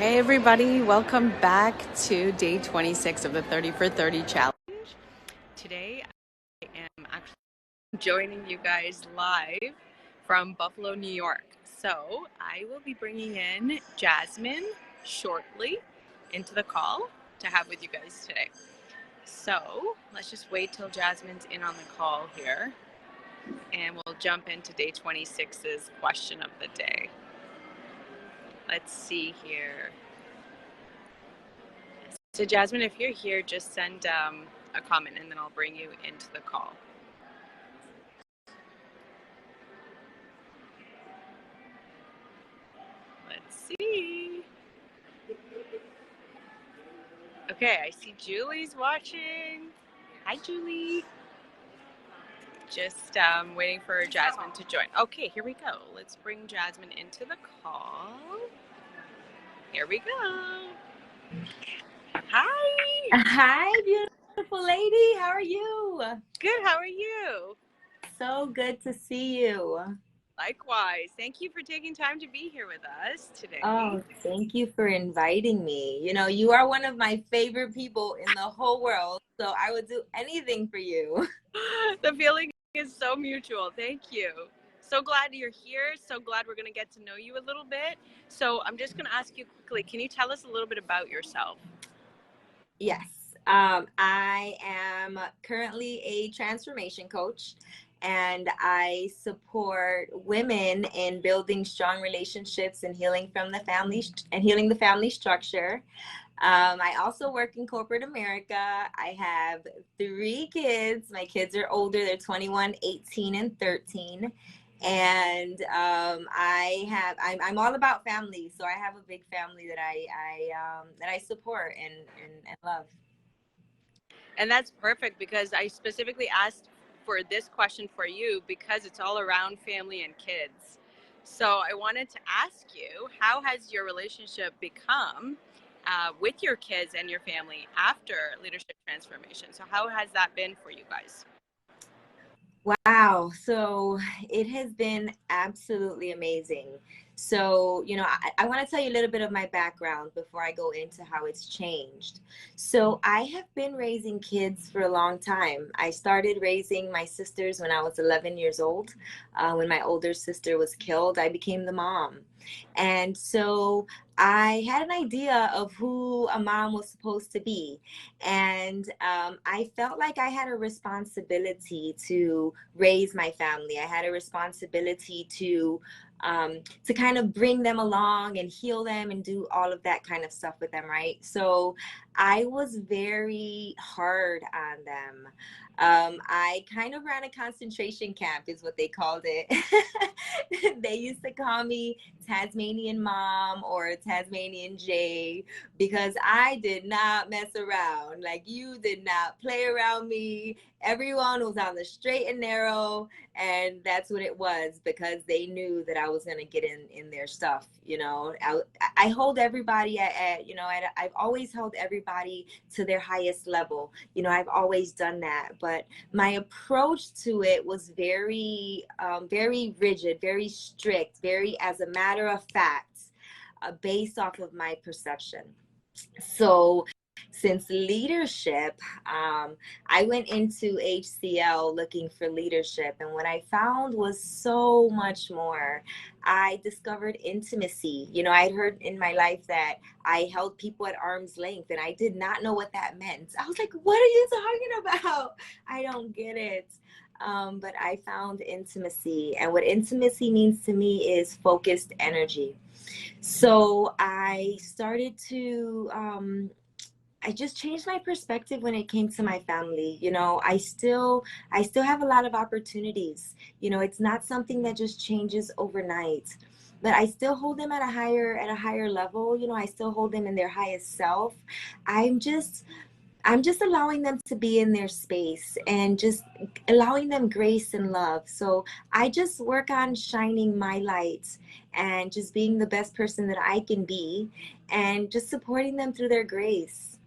Hey everybody, welcome back to day 26 of the 30 for 30 challenge. Today I am actually joining you guys live from Buffalo, New York. So I will be bringing in Jasmine shortly into the call to have with you guys today. So let's just wait till Jasmine's in on the call here and we'll jump into day 26's question of the day. Let's see here. So Jasmine, if you're here, just send a comment and then I'll bring you into the call. Let's see. Okay, I see Julie's watching. Hi, Julie. Just waiting for Jasmine to join. Okay, here we go. Let's bring Jasmine into the call. Here we go. Hi. Hi, beautiful lady. How are you? Good, how are you? So good to see you. Likewise. Thank you for taking time to be here with us today. Oh, thank you for inviting me. You know, you are one of my favorite people in the whole world, so I would do anything for you. The feeling is so mutual. Thank you. So glad you're here. So glad we're going to get to know you a little bit. So I'm just going to ask you quickly, can you tell us a little bit about yourself? Yes. I am currently a transformation coach, and I support women in building strong relationships and healing the family structure. I also work in corporate America. I have 3 kids. My kids are older. They're 21, 18, and 13. And I'm all about family. So I have a big family that I support and love. And that's perfect because I specifically asked for this question for you because it's all around family and kids. So I wanted to ask you, how has your relationship become with your kids and your family after leadership transformation? So how has that been for you guys? Wow. So it has been absolutely amazing. So, I want to tell you a little bit of my background before I go into how it's changed. So, I have been raising kids for a long time. I started raising my sisters when I was 11 years old. When my older sister was killed, I became the mom. And so I had an idea of who a mom was supposed to be. And I felt like I had a responsibility to raise my family. I had a responsibility to kind of bring them along and heal them and do all of that kind of stuff with them, right? So I was very hard on them. I kind of ran a concentration camp, is what they called it. They used to call me Tasmanian Mom or Tasmanian Jay because I did not mess around. Like, you did not play around me. Everyone was on the straight and narrow, and that's what it was because they knew that I was going to get in their stuff. I hold everybody I've always held everybody to their highest level. I've always done that, but my approach to it was very very rigid, very strict, very as a matter of fact, based off of my perception. So since leadership, I went into HCL looking for leadership, and what I found was so much more. I discovered intimacy. I'd heard in my life that I held people at arm's length, and I did not know what that meant. I was like, what are you talking about? I don't get it. But I found intimacy, and what intimacy means to me is focused energy. So I just changed my perspective when it came to my family. I still have a lot of opportunities. It's not something that just changes overnight, but I still hold them at a higher level. I still hold them in their highest self. I'm just allowing them to be in their space and just allowing them grace and love. So I just work on shining my light and just being the best person that I can be and just supporting them through their grace.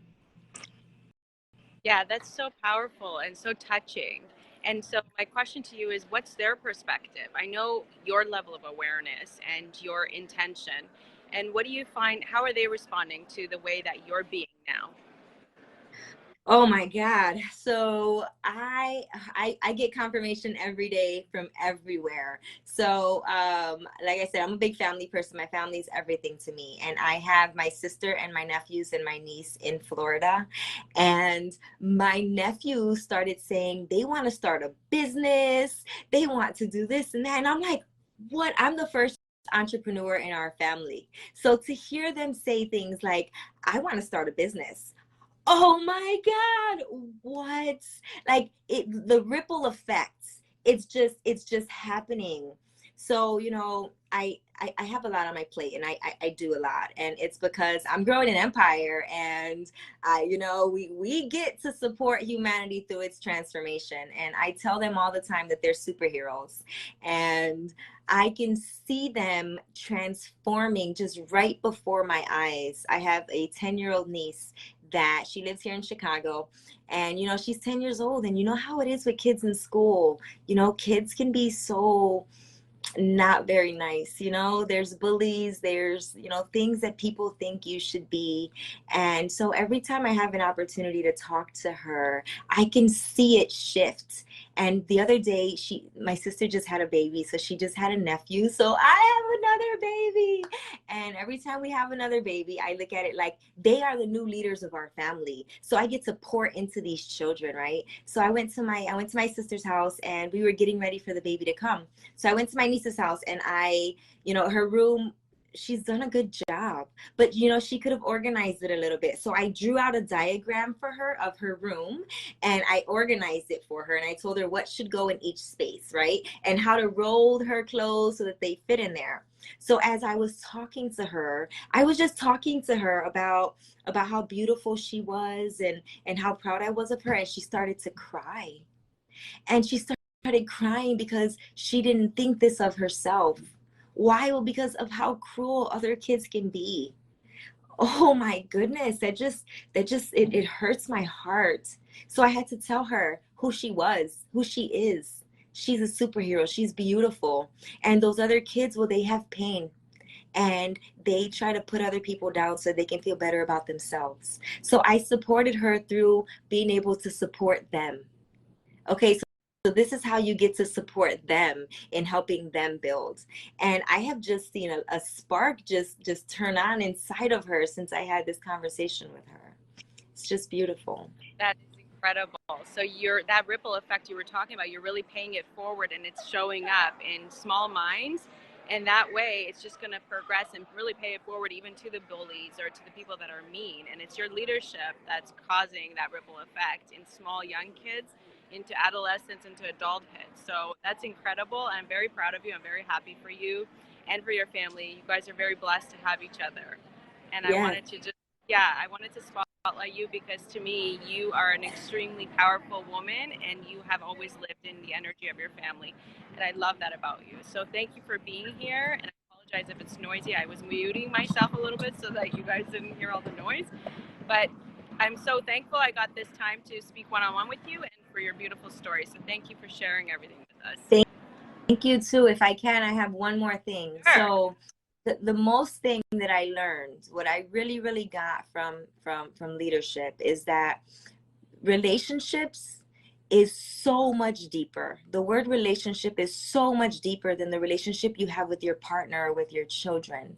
Yeah, that's so powerful and so touching. And so my question to you is, what's their perspective? I know your level of awareness and your intention, And what do you find, how are they responding to the way that you're being now? Oh my God. So I get confirmation every day from everywhere. So like I said, I'm a big family person. My family is everything to me. And I have my sister and my nephews and my niece in Florida. And my nephew started saying they want to start a business, they want to do this and that. And I'm like, what? I'm the first entrepreneur in our family. So to hear them say things like, I want to start a business. Oh my God, what? Like it, the ripple effects. It's just happening. So, I have a lot on my plate and I do a lot. And it's because I'm growing an empire and we get to support humanity through its transformation. And I tell them all the time that they're superheroes. And I can see them transforming just right before my eyes. I have a 10-year-old niece that she lives here in Chicago, and she's 10 years old, and you know how it is with kids in school. Kids can be so not very nice. There's bullies, there's things that people think you should be. And so every time I have an opportunity to talk to her, I can see it shift. And the other day, my sister just had a baby, so she just had a nephew, so I have another baby. And every time we have another baby, I look at it like they are the new leaders of our family, so I get to pour into these children, right? So I went to my sister's house, and we were getting ready for the baby to come. So I went to my niece's house, and her room, she's done a good job, but she could have organized it a little bit. So I drew out a diagram for her of her room, and I organized it for her, and I told her what should go in each space, right? And how to roll her clothes so that they fit in there. So as I was talking to her, I was just talking to her about how beautiful she was, and how proud I was of her, and she started to cry. And she started crying because she didn't think this of herself. Why? Well, because of how cruel other kids can be. Oh my goodness, it hurts my heart. So I had to tell her who she was, who she is. She's a superhero. She's beautiful. And those other kids, well, they have pain, and they try to put other people down so they can feel better about themselves. So I supported her through being able to support them. Okay, so this is how you get to support them in helping them build. And I have just seen a spark just turn on inside of her since I had this conversation with her. It's just beautiful. That is incredible. So that ripple effect you were talking about, you're really paying it forward, and it's showing up in small minds. And that way it's just going to progress and really pay it forward even to the bullies or to the people that are mean. And it's your leadership that's causing that ripple effect in small young kids into adolescence, into adulthood. So that's incredible. I'm very proud of you. I'm very happy for you and for your family. You guys are very blessed to have each other. And I Yes. wanted to just, yeah, I wanted to spotlight you because to me, you are an extremely powerful woman, and you have always lived in the energy of your family. And I love that about you. So thank you for being here. And I apologize if it's noisy. I was muting myself a little bit so that you guys didn't hear all the noise. But I'm so thankful I got this time to speak one-on-one with you and for your beautiful story. So thank you for sharing everything with us. Thank you too. If I can, I have one more thing. Sure. So the most thing that I learned, what I really, really got from leadership is that relationships is so much deeper. The word relationship is so much deeper than the relationship you have with your partner or with your children.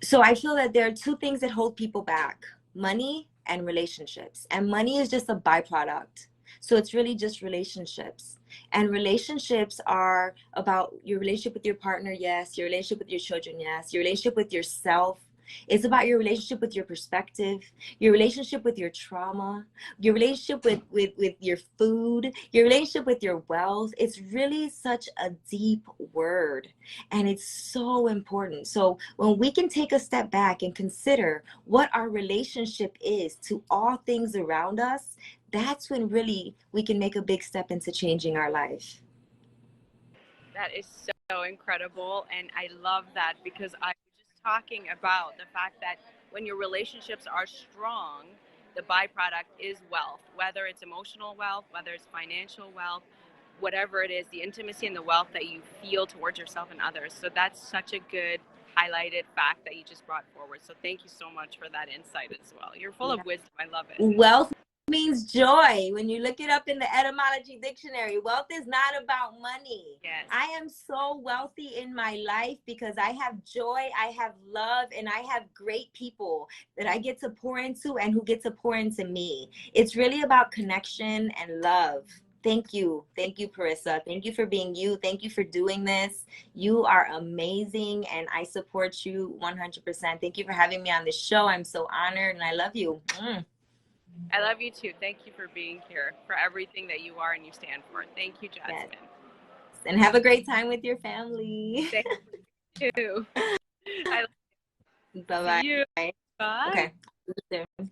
So I feel that there are two things that hold people back: money and relationships. And money is just a byproduct. So it's really just relationships. And relationships are about your relationship with your partner, yes, your relationship with your children, yes, your relationship with yourself. It's about your relationship with your perspective, your relationship with your trauma, your relationship with your food, your relationship with your wealth. It's really such a deep word, and it's so important. So when we can take a step back and consider what our relationship is to all things around us, that's when really we can make a big step into changing our life. That is so incredible. And I love that because I was just talking about the fact that when your relationships are strong, the byproduct is wealth, whether it's emotional wealth, whether it's financial wealth, whatever it is, the intimacy and the wealth that you feel towards yourself and others. So that's such a good highlighted fact that you just brought forward. So thank you so much for that insight as well. You're full Yeah. of wisdom. I love it. Wealth means joy. When you look it up in the etymology dictionary, wealth is not about money. Yes. I am so wealthy in my life because I have joy, I have love, and I have great people that I get to pour into and who get to pour into me. It's really about connection and love. Thank you. Thank you, Parissa. Thank you for being you. Thank you for doing this. You are amazing, and I support you 100%. Thank you for having me on the show. I'm so honored, and I love you. I love you too. Thank you for being here, for everything that you are and you stand for. Thank you, Jasmine. Yes. And have a great time with your family. Thank you too. I Bye-bye. see you. Bye. Okay.